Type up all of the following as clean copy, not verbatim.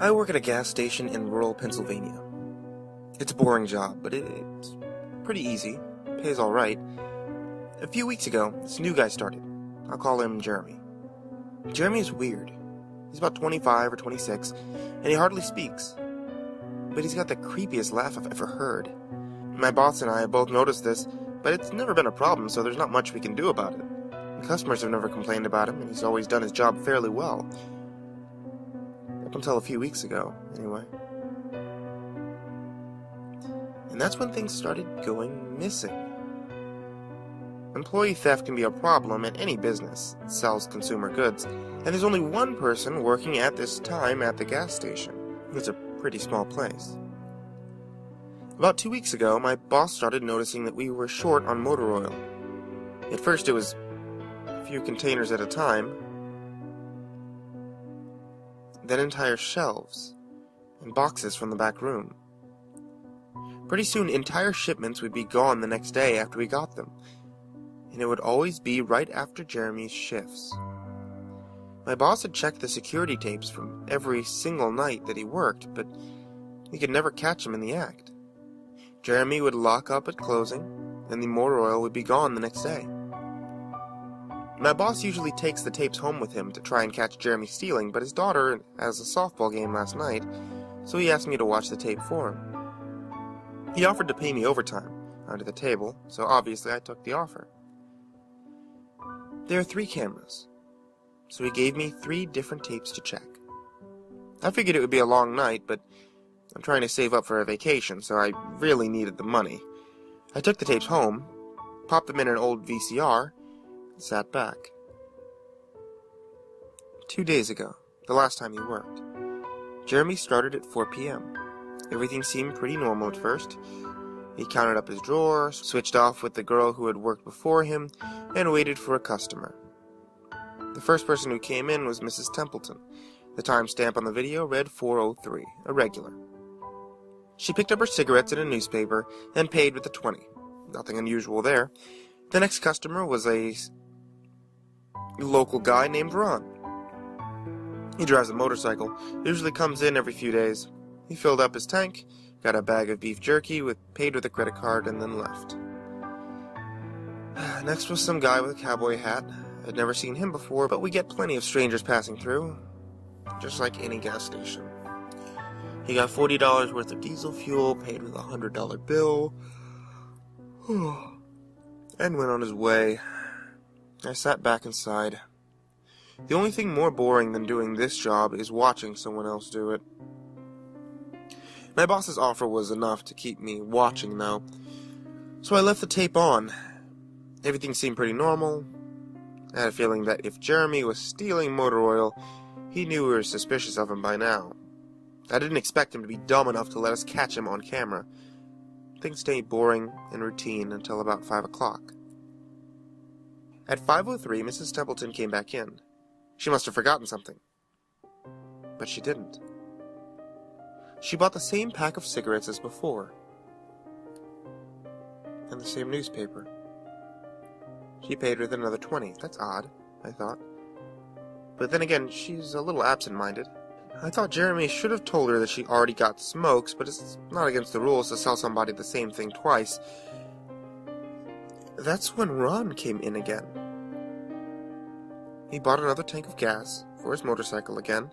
I work at a gas station in rural Pennsylvania. It's a boring job, but it's pretty easy. Pays all right. A few weeks ago, this new guy started. I'll call him Jeremy. Jeremy is weird. He's about 25 or 26, and he hardly speaks. But he's got the creepiest laugh I've ever heard. My boss and I have both noticed this, but it's never been a problem, so there's not much we can do about it. The customers have never complained about him, and he's always done his job fairly well. Up until a few weeks ago, anyway. And that's when things started going missing. Employee theft can be a problem at any business that sells consumer goods, and there's only one person working at this time at the gas station. It's a pretty small place. About 2 weeks ago, my boss started noticing that we were short on motor oil. At first it was a few containers at a time, then entire shelves and boxes from the back room. Pretty soon, entire shipments would be gone the next day after we got them, and it would always be right after Jeremy's shifts. My boss had checked the security tapes from every single night that he worked, but he could never catch him in the act. Jeremy would lock up at closing, and the motor oil would be gone the next day. My boss usually takes the tapes home with him to try and catch Jeremy stealing, but his daughter has a softball game last night, so he asked me to watch the tape for him. He offered to pay me overtime under the table, so obviously I took the offer. There are 3 cameras, so he gave me 3 different tapes to check. I figured it would be a long night, but I'm trying to save up for a vacation, so I really needed the money. I took the tapes home, popped them in an old VCR, and sat back. 2 days ago, the last time he worked, Jeremy started at 4 p.m. Everything seemed pretty normal at first. He counted up his drawers, switched off with the girl who had worked before him, and waited for a customer. The first person who came in was Mrs. Templeton. The timestamp on the video read 4:03, a regular. She picked up her cigarettes and a newspaper and paid with a 20. Nothing unusual there. The next customer was a local guy named Ron. He drives a motorcycle, usually comes in every few days. He filled up his tank, got a bag of beef jerky, paid with a credit card, and then left. Next was some guy with a cowboy hat. I'd never seen him before, but we get plenty of strangers passing through, just like any gas station. He got $40 worth of diesel fuel, paid with a $100 bill, and went on his way. I sat back inside. The only thing more boring than doing this job is watching someone else do it. My boss's offer was enough to keep me watching, though, so I left the tape on. Everything seemed pretty normal. I had a feeling that if Jeremy was stealing motor oil, he knew we were suspicious of him by now. I didn't expect him to be dumb enough to let us catch him on camera. Things stayed boring and routine until about 5 o'clock. At 5:03, Mrs. Templeton came back in. She must have forgotten something. But she didn't. She bought the same pack of cigarettes as before. And the same newspaper. She paid with another 20. That's odd, I thought. But then again, she's a little absent-minded. I thought Jeremy should have told her that she already got smokes, but it's not against the rules to sell somebody the same thing twice. That's when Ron came in again. He bought another tank of gas for his motorcycle again.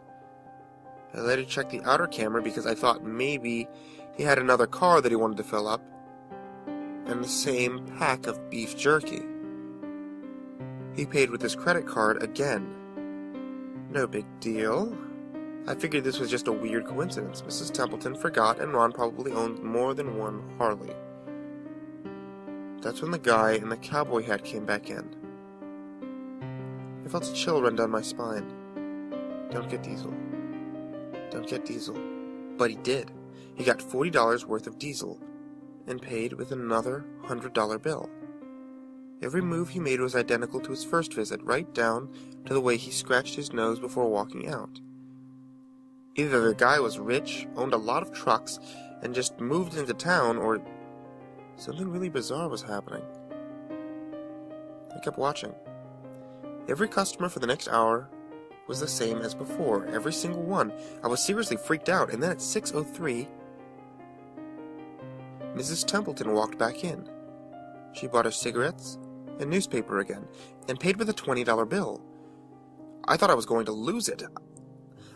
I later checked the outer camera because I thought maybe he had another car that he wanted to fill up, and the same pack of beef jerky. He paid with his credit card again. No big deal. I figured this was just a weird coincidence. Mrs. Templeton forgot, and Ron probably owned more than one Harley. That's when the guy in the cowboy hat came back in. I felt a chill run down my spine. Don't get diesel. Don't get diesel. But he did. He got $40 worth of diesel, and paid with another $100 bill. Every move he made was identical to his first visit, right down to the way he scratched his nose before walking out. Either the guy was rich, owned a lot of trucks, and just moved into town, or something really bizarre was happening. I kept watching. Every customer for the next hour was the same as before, every single one. I was seriously freaked out, and then at 6:03, Mrs. Templeton walked back in. She bought her cigarettes and newspaper again, and paid with a $20 bill. I thought I was going to lose it.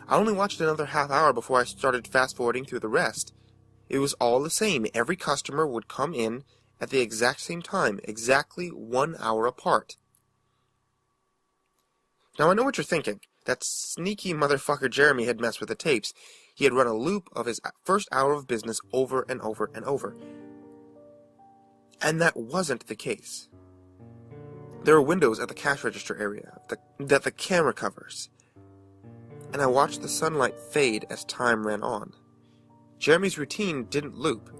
I only watched another half hour before I started fast-forwarding through the rest. It was all the same. Every customer would come in at the exact same time, exactly 1 hour apart. Now I know what you're thinking. That sneaky motherfucker Jeremy had messed with the tapes. He had run a loop of his first hour of business over and over and over. And that wasn't the case. There were windows at the cash register area that the camera covers. And I watched the sunlight fade as time ran on. Jeremy's routine didn't loop.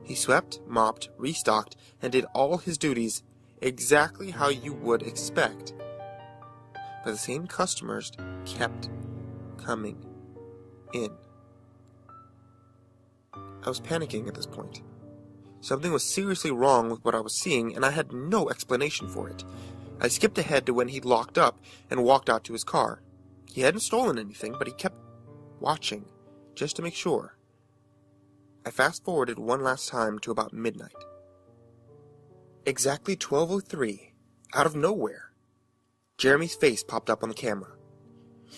He swept, mopped, restocked, and did all his duties exactly how you would expect. But the same customers kept coming in. I was panicking at this point. Something was seriously wrong with what I was seeing, and I had no explanation for it. I skipped ahead to when he'd locked up and walked out to his car. He hadn't stolen anything, but he kept watching, just to make sure. I fast-forwarded one last time to about midnight. Exactly 12:03, out of nowhere, Jeremy's face popped up on the camera.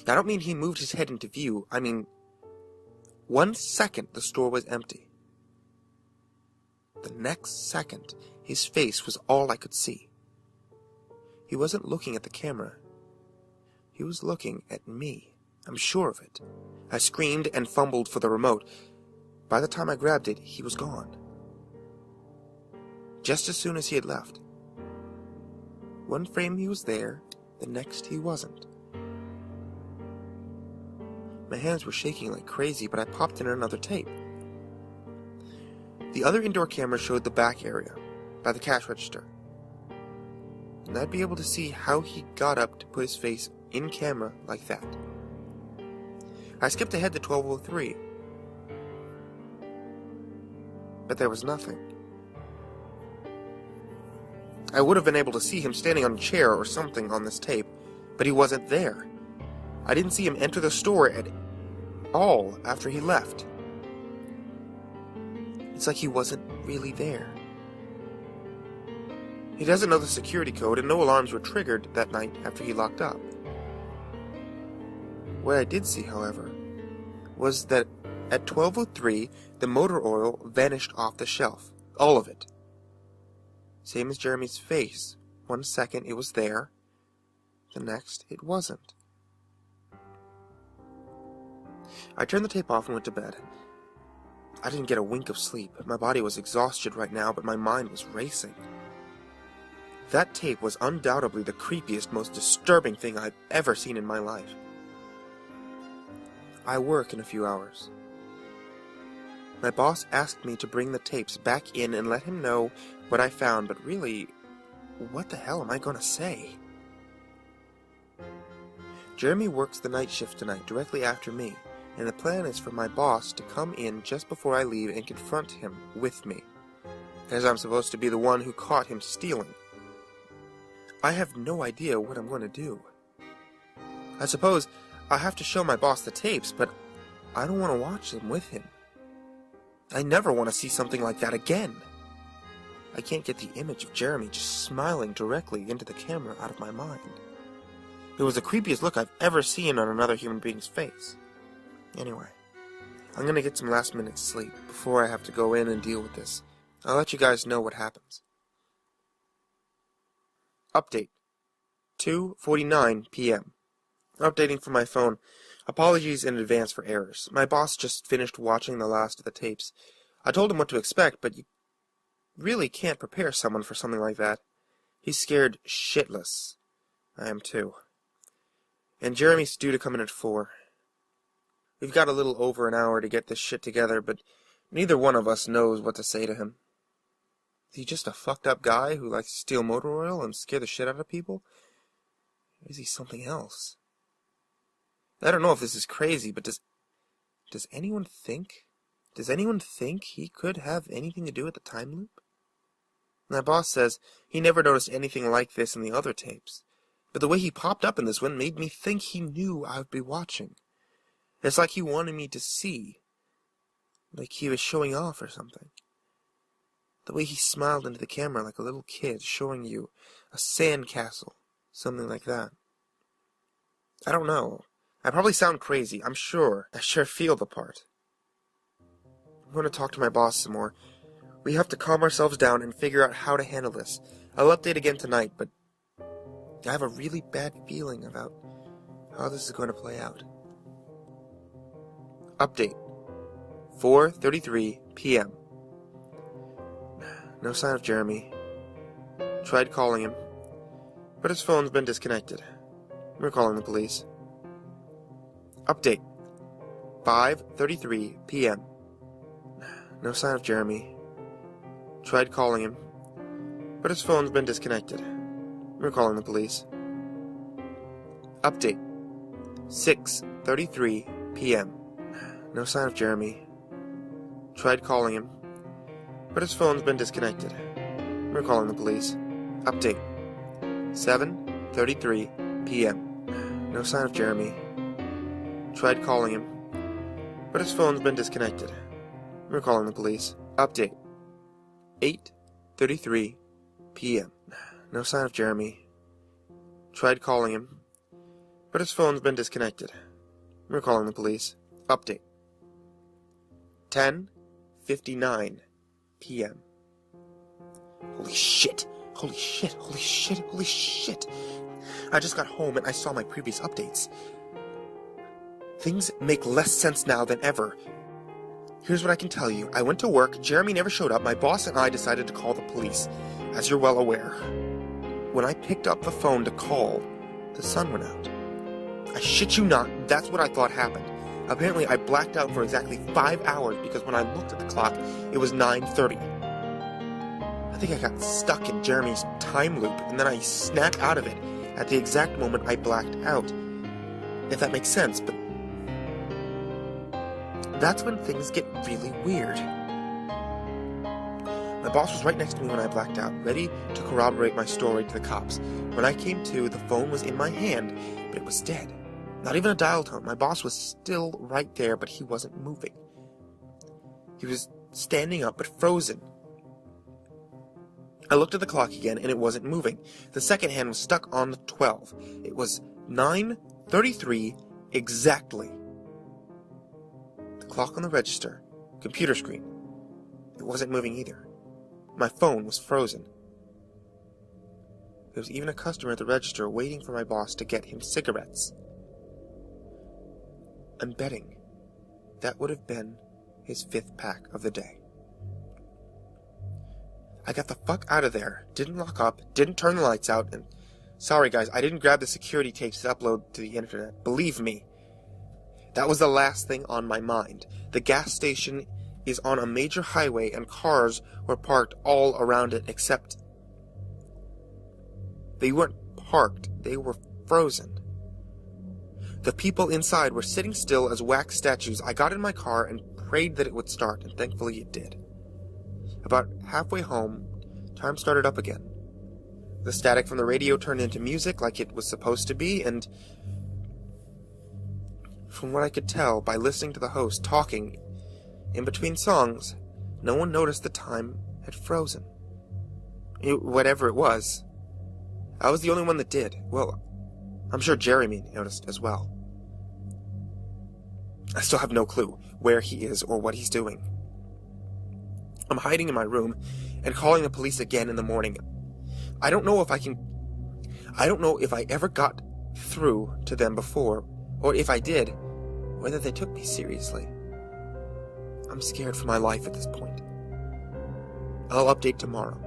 I don't mean he moved his head into view. I mean, 1 second the store was empty. The next second, his face was all I could see. He wasn't looking at the camera. He was looking at me. I'm sure of it. I screamed and fumbled for the remote. By the time I grabbed it, he was gone. Just as soon as he had left. One frame he was there, the next he wasn't. My hands were shaking like crazy, but I popped in another tape. The other indoor camera showed the back area, by the cash register. And I'd be able to see how he got up to put his face in camera like that. I skipped ahead to 12:03. But there was nothing. I would have been able to see him standing on a chair or something on this tape, but he wasn't there. I didn't see him enter the store at all after he left. It's like he wasn't really there. He doesn't know the security code, and no alarms were triggered that night after he locked up. What I did see, however, was that at 12:03, the motor oil vanished off the shelf. All of it. Same as Jeremy's face. 1 second it was there. The next it wasn't. I turned the tape off and went to bed. I didn't get a wink of sleep. My body was exhausted right now, but my mind was racing. That tape was undoubtedly the creepiest, most disturbing thing I've ever seen in my life. I work in a few hours. My boss asked me to bring the tapes back in and let him know what I found, but really, what the hell am I going to say? Jeremy works the night shift tonight, directly after me, and the plan is for my boss to come in just before I leave and confront him with me, as I'm supposed to be the one who caught him stealing. I have no idea what I'm going to do. I suppose I have to show my boss the tapes, but I don't want to watch them with him. I never want to see something like that again. I can't get the image of Jeremy just smiling directly into the camera out of my mind. It was the creepiest look I've ever seen on another human being's face. Anyway, I'm going to get some last-minute sleep before I have to go in and deal with this. I'll let you guys know what happens. Update. 2:49 p.m. Updating from my phone. Apologies in advance for errors. My boss just finished watching the last of the tapes. I told him what to expect, but you really can't prepare someone for something like that. He's scared shitless. I am too. And Jeremy's due to come in at 4. We've got a little over an hour to get this shit together, but neither one of us knows what to say to him. Is he just a fucked up guy who likes to steal motor oil and scare the shit out of people? Or is he something else? I don't know if this is crazy, but does anyone think he could have anything to do with the time loop? My boss says he never noticed anything like this in the other tapes, But the way he popped up in this one made me think he knew I would be watching. It's like he wanted me to see. Like he was showing off or something. The way he smiled into the camera like a little kid showing you a sand castle. Something like that. I don't know. I probably sound crazy, I'm sure. I sure feel the part. I'm going to talk to my boss some more. We have to calm ourselves down and figure out how to handle this. I'll update again tonight, but I have a really bad feeling about how this is going to play out. Update. 4:33 p.m. No sign of Jeremy. Tried calling him, but his phone's been disconnected. We're calling the police. Update. 5:33 p.m. No sign of Jeremy. Tried calling him, but his phone's been disconnected. We're calling the police. Update. 6:33 p.m. No sign of Jeremy. Tried calling him, but his phone's been disconnected. We're calling the police. Update. 7:33 p.m. No sign of Jeremy. Tried calling him, but his phone's been disconnected. We're calling the police. Update. 8:33 p.m. No sign of Jeremy. Tried calling him, but his phone's been disconnected. We're calling the police. Update. 10:59 p.m. Holy shit! Holy shit! Holy shit! Holy shit! I just got home and I saw my previous updates. Things make less sense now than ever. Here's what I can tell you. I went to work, Jeremy never showed up, my boss and I decided to call the police, as you're well aware. When I picked up the phone to call, the sun went out. I shit you not, that's what I thought happened. Apparently I blacked out for exactly 5 hours because when I looked at the clock, it was 9:30. I think I got stuck in Jeremy's time loop, and then I snapped out of it at the exact moment I blacked out. If that makes sense, but that's when things get really weird. My boss was right next to me when I blacked out, ready to corroborate my story to the cops. When I came to, the phone was in my hand, but it was dead. Not even a dial tone. My boss was still right there, but he wasn't moving. He was standing up, but frozen. I looked at the clock again, and it wasn't moving. The second hand was stuck on the 12. It was 9:33 exactly. The clock on the register, computer screen, it wasn't moving either. My phone was frozen. There was even a customer at the register waiting for my boss to get him cigarettes. I'm betting that would have been his 5th pack of the day. I got the fuck out of there, didn't lock up, didn't turn the lights out, and sorry guys, I didn't grab the security tapes to upload to the internet. Believe me, that was the last thing on my mind. The gas station is on a major highway and cars were parked all around it except they weren't parked, they were frozen. The people inside were sitting still as wax statues. I got in my car and prayed that it would start, and thankfully it did. About halfway home, time started up again. The static from the radio turned into music like it was supposed to be, and from what I could tell by listening to the host talking in between songs, no one noticed the time had frozen. Whatever it was. I was the only one that did. Well, I'm sure Jeremy noticed as well. I still have no clue where he is or what he's doing. I'm hiding in my room and calling the police again in the morning. I don't know if I ever got through to them before, or if I did, whether they took me seriously. I'm scared for my life at this point. I'll update tomorrow.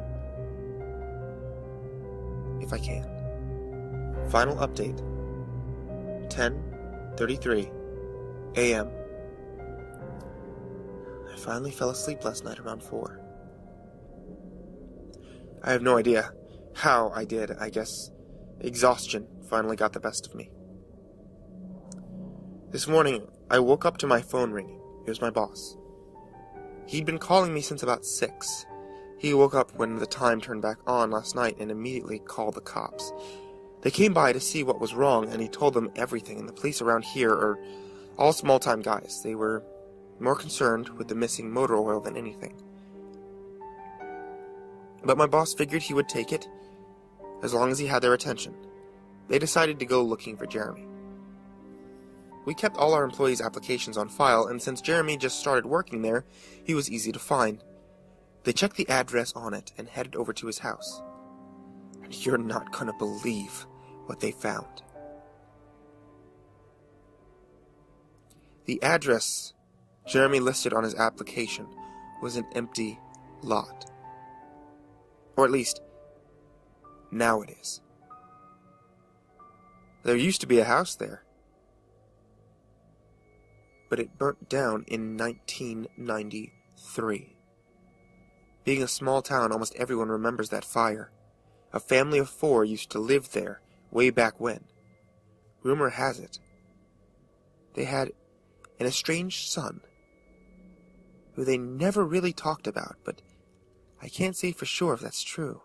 If I can. Final update. 10:33 a.m. I finally fell asleep last night around 4. I have no idea how I did. I guess exhaustion finally got the best of me. This morning, I woke up to my phone ringing. It was my boss. He'd been calling me since about 6. He woke up when the time turned back on last night and immediately called the cops. They came by to see what was wrong, and he told them everything, and the police around here are all small-time guys. They were more concerned with the missing motor oil than anything. But my boss figured he would take it, as long as he had their attention. They decided to go looking for Jeremy. We kept all our employees' applications on file, and since Jeremy just started working there, he was easy to find. They checked the address on it and headed over to his house. And you're not gonna believe what they found. The address Jeremy listed on his application was an empty lot. Or at least, now it is. There used to be a house there, but it burnt down in 1993. Being a small town, almost everyone remembers that fire. A family of 4 used to live there way back when. Rumor has it, they had an estranged son who they never really talked about, but I can't say for sure if that's true.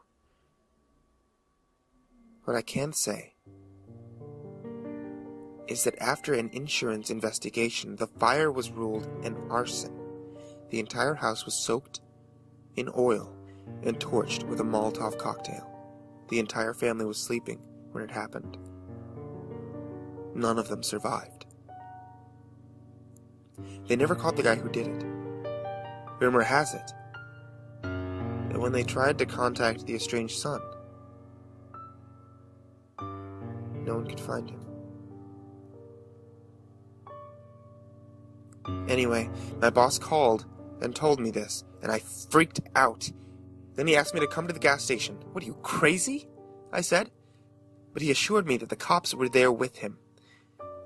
What I can say is that after an insurance investigation, the fire was ruled an arson. The entire house was soaked in oil and torched with a Molotov cocktail. The entire family was sleeping when it happened. None of them survived. They never caught the guy who did it. Rumor has it that when they tried to contact the estranged son, no one could find him. Anyway, my boss called and told me this, and I freaked out. Then he asked me to come to the gas station. What are you, crazy? I said. But he assured me that the cops were there with him.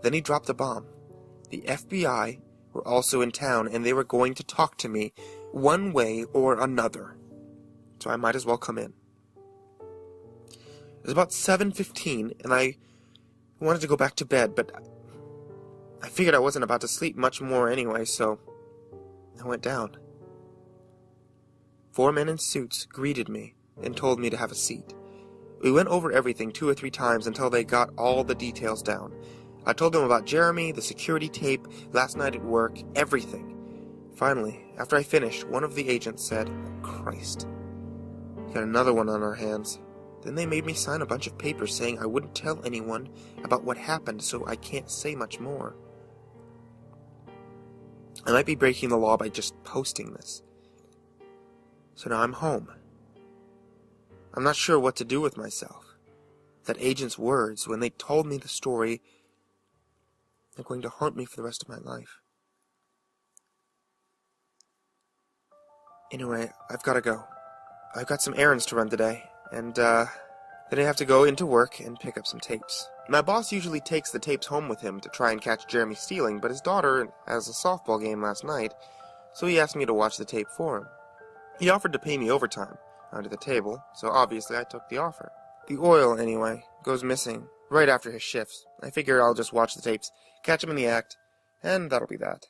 Then he dropped a bomb. The FBI were also in town, and they were going to talk to me one way or another. So I might as well come in. It was about 7:15, and I wanted to go back to bed, but I figured I wasn't about to sleep much more anyway, so I went down. 4 men in suits greeted me and told me to have a seat. We went over everything 2 or 3 times until they got all the details down. I told them about Jeremy, the security tape, last night at work, everything. Finally, after I finished, one of the agents said, "Oh, Christ, we got another one on our hands." Then they made me sign a bunch of papers saying I wouldn't tell anyone about what happened, so I can't say much more. I might be breaking the law by just posting this. So now I'm home. I'm not sure what to do with myself. That agent's words, when they told me the story, are going to haunt me for the rest of my life. Anyway, I've got to go. I've got some errands to run today, and then I have to go into work and pick up some tapes. My boss usually takes the tapes home with him to try and catch Jeremy stealing, but his daughter has a softball game last night, so he asked me to watch the tape for him. He offered to pay me overtime under the table, so obviously I took the offer. The oil, anyway, goes missing right after his shifts. I figure I'll just watch the tapes, catch him in the act, and that'll be that.